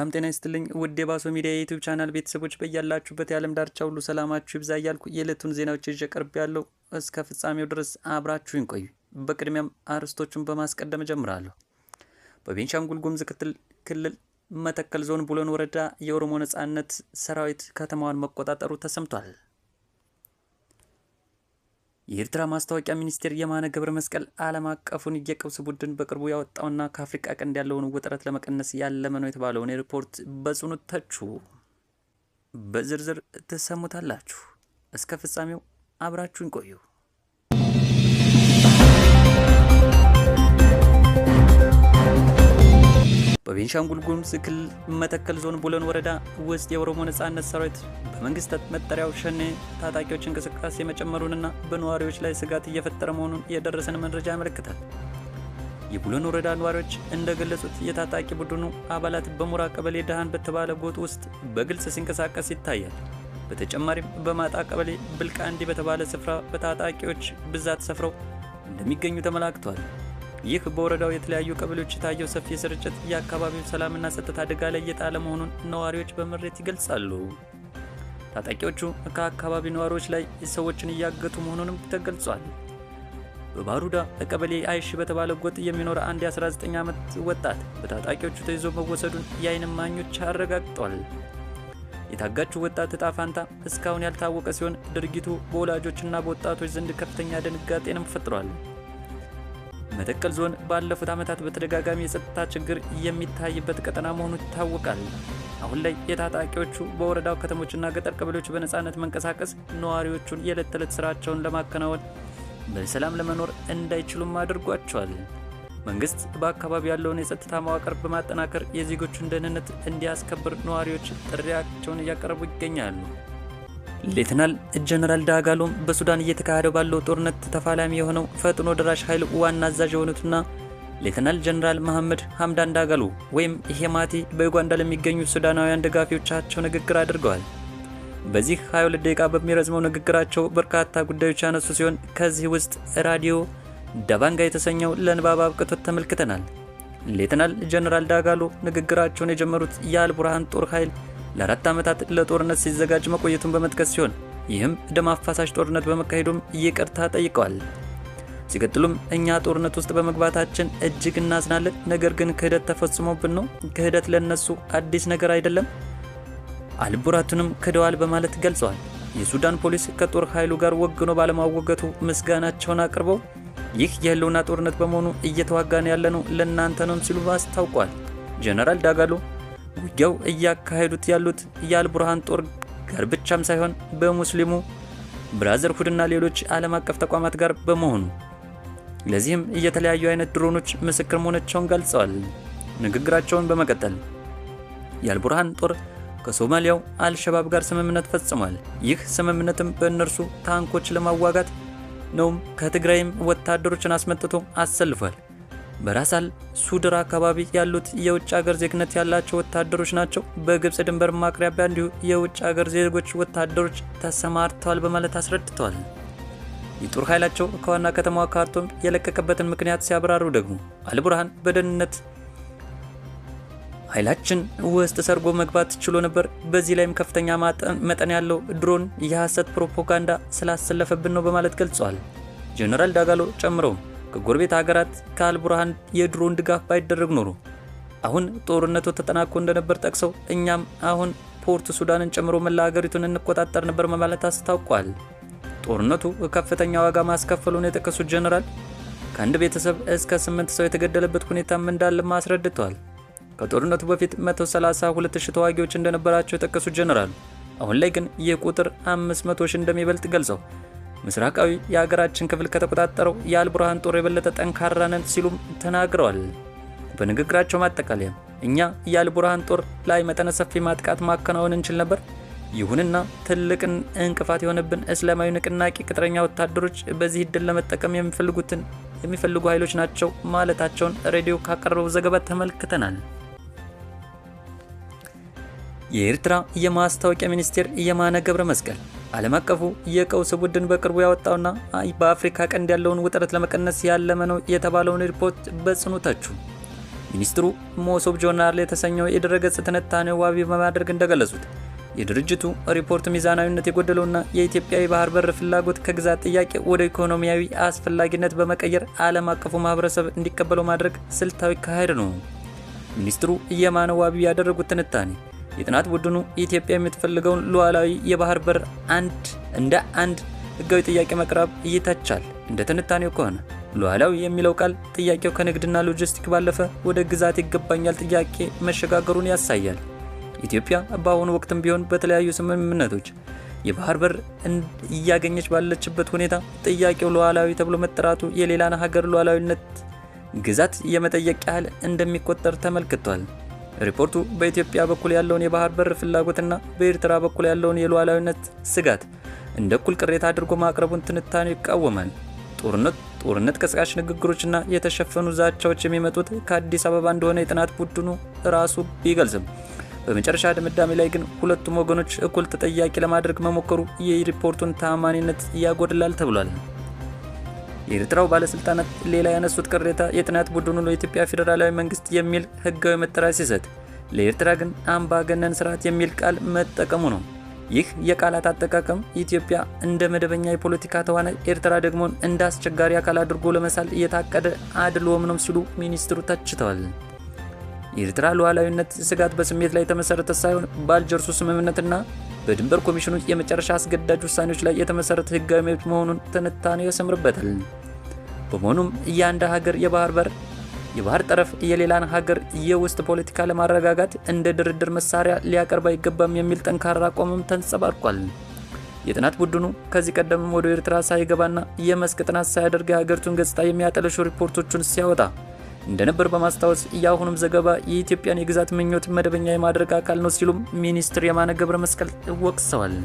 ሰላም ጤና ይስጥልኝ ውድ የባሶ ሚዲያ የዩቲዩብ ቻናል ቤተሰቦች በያላችሁበት የዓለም ዳርቻ ሁሉ ሰላማችሁ ይብዛ እያልኩ የዕለቱን ዜናዎች ይዤ ቀርቤያለሁ። እስከ ፍጻሜው ድረስ አብራችሁን ቆዩ። በቅድሚያም አርዕስቶቹን በማስቀደም ጀምራለሁ። በቤንሻንጉል ጉሙዝ ክልል መተከል ዞን ቡለን ወረዳ የኦሮሞ ነጻነት ሰራዊት ከተማዋን መቆጣጠሩ ተሰምቷል። የኤርትራ ማስታወቂያ ሚኒስቴር የማነ ገብረ መስቀል ዓለም አቀፉን የቀውስ ቡድን በቅርቡ ያወጣውና ከአፍሪካ ቀንድ ያለውን ውጥረት ለመቀነስ ያለመ ነው የተባለውን ሪፖርት በጽኑ ተቹ። በዝርዝር ተሰሙታላችሁ። እስከ ፍጻሜው አብራችሁን ቆዩ። በቤንሻንጉል ጉሙዝ ክልል መተከል ዞን ቡለን ወረዳ ውስጥ የኦሮሞ ነጻነት ሰራዊት በመንግስት መጠሪያው ሸኔ ታጣቂዎች እንቅስቃሴ መጨመሩንና በነዋሪዎች ላይ ስጋት እየፈጠረ መሆኑን የደረሰን መረጃ ያመለክታል። የቡለን ወረዳ ነዋሪዎች እንደገለጹት የታጣቂ ቡድኑ አባላት በሙራ ቀበሌ ደሃን በተባለ ጎጥ ውስጥ በግልጽ ሲንቀሳቀስ ይታያል። በተጨማሪም በማጣ ቀበሌ ብልቃንዲ በተባለ ስፍራ በታጣቂዎች ብዛት ሰፍረው እንደሚገኙ ተመላክቷል። ይህ በወረዳው የተለያዩ ቀበሌዎች የታየው ሰፊ ስርጭት የአካባቢው ሰላምና ጸጥታ አደጋ ላይ እየጣለ መሆኑን ነዋሪዎች በምሬት ይገልጻሉ። ታጣቂዎቹ ከአካባቢው ነዋሪዎች ላይ ሰዎችን እያገቱ መሆኑንም ተገልጿል። በባሩዳ ቀበሌ አይሽ በተባለ ጎጥ የሚኖር አንድ የ19 ዓመት ወጣት በታጣቂዎቹ ተይዞ መወሰዱን የዓይን እማኞች አረጋግጠዋል። የታጋቹ ወጣት ዕጣ ፈንታ እስካሁን ያልታወቀ ሲሆን ድርጊቱ በወላጆችና በወጣቶች ዘንድ ከፍተኛ ድንጋጤንም ፈጥሯል። መተከል ዞን ባለፉት ዓመታት በተደጋጋሚ የጸጥታ ችግር የሚታይበት ቀጠና መሆኑ ይታወቃል። አሁን ላይ የታጣቂዎቹ በወረዳው ከተሞችና ገጠር ቀበሌዎች በነጻነት መንቀሳቀስ ነዋሪዎቹን የዕለት ተዕለት ስራቸውን ለማከናወን በሰላም ለመኖር እንዳይችሉም አድርጓቸዋል። መንግስት በአካባቢው ያለውን የጸጥታ መዋቅር በማጠናከር የዜጎቹን ደህንነት እንዲያስከብር ነዋሪዎች ጥሪያቸውን እያቀረቡ ይገኛሉ። ሌተናል ጀነራል ዳጋሎም በሱዳን እየተካሄደው ባለው ጦርነት ተፋላሚ የሆነው ፈጥኖ ደራሽ ኃይል ዋና አዛዥ የሆኑትና ሌተናል ጀነራል መሐመድ ሐምዳን ዳጋሎ ወይም ሄማቲ በዩጋንዳ ለሚገኙ ሱዳናውያን ደጋፊዎቻቸው ንግግር አድርገዋል። በዚህ 22 ደቂቃ በሚረዝመው ንግግራቸው በርካታ ጉዳዮች ያነሱ ሲሆን ከዚህ ውስጥ ራዲዮ ዳባንጋ የተሰኘው ለንባብ አብቅቶት ተመልክተናል። ሌተናል ጀነራል ዳጋሎ ንግግራቸውን የጀመሩት የአልቡርሃን ጦር ኃይል ለ4 ዓመታት ለጦርነት ሲዘጋጅ መቆየቱን በመጥቀስ ሲሆን ይህም ደም አፋሳሽ ጦርነት በመካሄዱም ይቅርታ ጠይቀዋል። ሲቀጥሉም እኛ ጦርነት ውስጥ በመግባታችን እጅግ እናዝናለን፣ ነገር ግን ክህደት ተፈጽሞብን ነው። ክህደት ለነሱ አዲስ ነገር አይደለም፣ አልቡራቱንም ክደዋል በማለት ገልጸዋል። የሱዳን ፖሊስ ከጦር ኃይሉ ጋር ወግኖ ባለማወገቱ ምስጋናቸውን አቅርበው ይህ የህልውና ጦርነት በመሆኑ እየተዋጋን ያለነው ለእናንተ ነው ሲሉ አስታውቋል። ጀነራል ዳጋሎ ውጊያው እያካሄዱት ያሉት የአልቡርሃን ጦር ጋር ብቻም ሳይሆን በሙስሊሙ ብራዘርሁድና ሌሎች ዓለም አቀፍ ተቋማት ጋር በመሆኑ ለዚህም የተለያዩ አይነት ድሮኖች ምስክር መሆናቸውን ገልጸዋል። ንግግራቸውን በመቀጠል የአልቡርሃን ጦር ከሶማሊያው አልሸባብ ጋር ስምምነት ፈጽሟል። ይህ ስምምነትም በእነርሱ ታንኮች ለማዋጋት ነውም። ከትግራይም ወታደሮችን አስመጥቶ አሰልፏል። በራሳል ሱድር አካባቢ ያሉት የውጭ ሀገር ዜግነት ያላቸው ወታደሮች ናቸው። በግብጽ ድንበር ማቅረቢያ እንዲሁ የውጭ ሀገር ዜጎች ወታደሮች ተሰማርተዋል በማለት አስረድተዋል። የጦር ኃይላቸው ከዋና ከተማዋ ካርቱም የለቀቀበትን ምክንያት ሲያብራሩ ደግሞ አልቡርሃን በደህንነት ኃይላችን ውስጥ ሰርጎ መግባት ችሎ ነበር። በዚህ ላይም ከፍተኛ መጠን ያለው ድሮን የሐሰት ፕሮፓጋንዳ ስላሰለፈብን ነው በማለት ገልጸዋል። ጀነራል ዳጋሎ ጨምረው ከጎረቤት ሀገራት ከአልቡርሃን የድሮን ድጋፍ ባይደረግ ኖሮ አሁን ጦርነቱ ተጠናክሮ እንደነበር ጠቅሰው እኛም አሁን ፖርት ሱዳንን ጨምሮ መላ ሀገሪቱን እንቆጣጠር ነበር በማለት አስታውቋል። ጦርነቱ ከፍተኛ ዋጋ ማስከፈሉን የጠቀሱት ጀነራል ከአንድ ቤተሰብ እስከ 8 ሰው የተገደለበት ሁኔታም እንዳለ አስረድተዋል። ከጦርነቱ በፊት 132,000 ተዋጊዎች እንደነበራቸው የጠቀሱት ጀነራል አሁን ላይ ግን ይህ ቁጥር 500,000 እንደሚበልጥ ገልጸው ምስራቃዊ የሀገራችን ክፍል ከተቆጣጠረው የአልቡርሃን ጦር የበለጠ ጠንካራ ነን ሲሉም ተናግረዋል። በንግግራቸው ማጠቃለያ እኛ የአልቡርሃን ጦር ላይ መጠነ ሰፊ ማጥቃት ማከናወን እንችል ነበር፣ ይሁንና ትልቅን እንቅፋት የሆነብን እስላማዊ ንቅናቄ ቅጥረኛ ወታደሮች በዚህ ዕድል ለመጠቀም የሚፈልጉ ኃይሎች ናቸው ማለታቸውን ሬዲዮ ካቀረበው ዘገባ ተመልክተናል። የኤርትራ የማስታወቂያ ሚኒስቴር የማነ ገብረ መስቀል ዓለም አቀፉ የቀውስ ቡድን በቅርቡ ያወጣውና በአፍሪካ ቀንድ ያለውን ውጥረት ለመቀነስ ያለመ ነው የተባለውን ሪፖርት በጽኑ ተቹ። ሚኒስትሩ ሞሶብ ጆርናል የተሰኘው የድረገጽ ትንታኔ ዋቢ በማድረግ እንደገለጹት የድርጅቱ ሪፖርት ሚዛናዊነት የጎደለውና የኢትዮጵያ የባህር በር ፍላጎት ከግዛት ጥያቄ ወደ ኢኮኖሚያዊ አስፈላጊነት በመቀየር ዓለም አቀፉ ማህበረሰብ እንዲቀበለው ማድረግ ስልታዊ አካሄድ ነው። ሚኒስትሩ የማነ ዋቢ ያደረጉት ትንታኔ የጥናት ቡድኑ ኢትዮጵያ የምትፈልገውን ሉዓላዊ የባህር በር እንደ አንድ ህጋዊ ጥያቄ መቅረብ ይተቻል። እንደ ትንታኔው ከሆነ ሉዓላዊ የሚለው ቃል ጥያቄው ከንግድና ሎጂስቲክ ባለፈ ወደ ግዛት ይገባኛል ጥያቄ መሸጋገሩን ያሳያል። ኢትዮጵያ በአሁኑ ወቅትም ቢሆን በተለያዩ ስምምነቶች የባህር በር እያገኘች ባለችበት ሁኔታ ጥያቄው ሉዓላዊ ተብሎ መጠራቱ የሌላን ሀገር ሉዓላዊነት ግዛት የመጠየቅ ያህል እንደሚቆጠር ተመልክቷል። ሪፖርቱ በኢትዮጵያ በኩል ያለውን የባህር በር ፍላጎትና በኤርትራ በኩል ያለውን የሉዓላዊነት ስጋት እንደ እኩል ቅሬታ አድርጎ ማቅረቡን ትንታኔው ይቃወማል። ጦርነት ቀስቃሽ ንግግሮችና የተሸፈኑ ዛቻዎች የሚመጡት ከአዲስ አበባ እንደሆነ የጥናት ቡድኑ ራሱ ቢገልጽም በመጨረሻ ድምዳሜ ላይ ግን ሁለቱም ወገኖች እኩል ተጠያቂ ለማድረግ መሞከሩ የሪፖርቱን ተአማኒነት ያጎድላል ተብሏል። የኤርትራው ባለስልጣናት ሌላ ያነሱት ቅሬታ የጥናት ቡድኑ ለኢትዮጵያ ፌዴራላዊ መንግስት የሚል ህጋዊ መጠሪያ ሲሰጥ ለኤርትራ ግን አምባገነን ስርዓት የሚል ቃል መጠቀሙ ነው። ይህ የቃላት አጠቃቀም ኢትዮጵያ እንደ መደበኛ የፖለቲካ ተዋናይ፣ ኤርትራ ደግሞ እንደ አስቸጋሪ አካል አድርጎ ለመሳል የታቀደ አድልዎም ነው ሲሉ ሚኒስትሩ ተችተዋል። የኤርትራ ሉዓላዊነት ስጋት በስሜት ላይ የተመሰረተ ሳይሆን በአልጀርሱ ስምምነትና በድንበር ኮሚሽኑ የመጨረሻ አስገዳጅ ውሳኔዎች ላይ የተመሰረተ ህጋዊ መብት መሆኑን ትንታኔው ያሰምርበታል። በመሆኑም የአንድ ሀገር የባህር ጠረፍ የሌላን ሀገር የውስጥ ፖለቲካ ለማረጋጋት እንደ ድርድር መሳሪያ ሊያቀርብ አይገባም የሚል ጠንካራ አቋምም ተንጸባርቋል። የጥናት ቡድኑ ከዚህ ቀደም ወደ ኤርትራ ሳይገባና የመስክ ጥናት ሳያደርግ የሀገሪቱን ገጽታ የሚያጠለሹ ሪፖርቶችን ሲያወጣ እንደነበር በማስታወስ የአሁኑም ዘገባ የኢትዮጵያን የግዛት ምኞት መደበኛ የማድረግ አካል ነው ሲሉም ሚኒስትር የማነ ገብረ መስቀል ወቅሰዋል።